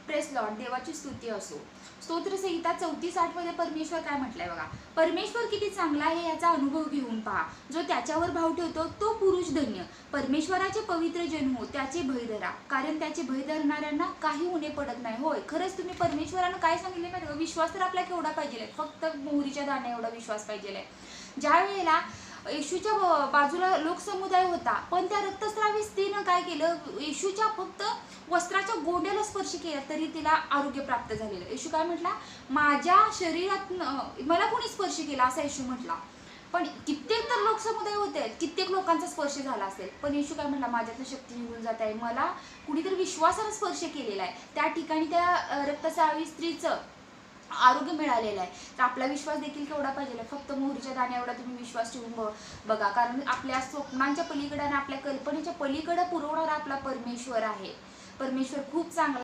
Press Lord, देवाची स्तुती असो. स्तोत्रसंहिता 34:8 मध्ये परमेश्वर काय म्हटलंय बघा. परमेश्वर किती चांगला आहे याचा अनुभव घेऊन पहा. जो त्याच्यावर भाव ठेवतो तो पुरुष धन्य. परमेश्वराचे पवित्र जन हो, त्याचे भय धरा, कारण त्याचे भय धरणाऱ्यांना काही उणे पडत नाही. होय, खरंच तुम्ही परमेश्वरानं काय सांगितले माहिती, विश्वास तर आपला केवढा पाहिजे, फक्त मोहरीच्या दाण्या एवढा विश्वास पाहिजे. ज्या वेळेला येशूच्या बाजूला लोकसमुदाय होता, पण त्या रक्तस्रावी स्त्रीनं काय केलं, येशूच्या फक्त वस्त्राच्या गोंड्याला स्पर्श केला तरी तिला आरोग्य प्राप्त झालेलं. येशू काय म्हटला, माझ्या शरीरात मला कोणी स्पर्श केला असा येशू म्हटला. पण कित्येक तर लोकसमुदाय होते, कित्येक लोकांचा स्पर्श झाला असेल, पण येशू काय म्हटला, माझ्यातलं शक्ती निघून जात आहे, मला कुणीतरी विश्वासानं स्पर्श केलेला आहे. त्या ठिकाणी त्या रक्तस्रावी स्त्रीचं आरोग्य मिळालेलं आहे. तर आपला विश्वास देखील केवढा पाहिजे, फक्त मोहरीच्या दाण्या एवढा तुम्ही विश्वास ठेवून बघा, कारण आपल्या स्वप्नांच्या पलीकडे आणि आपल्या कल्पनेच्या पलीकडे पुरवणारा आपला परमेश्वर आहे. परमेश्वर खूप चांगला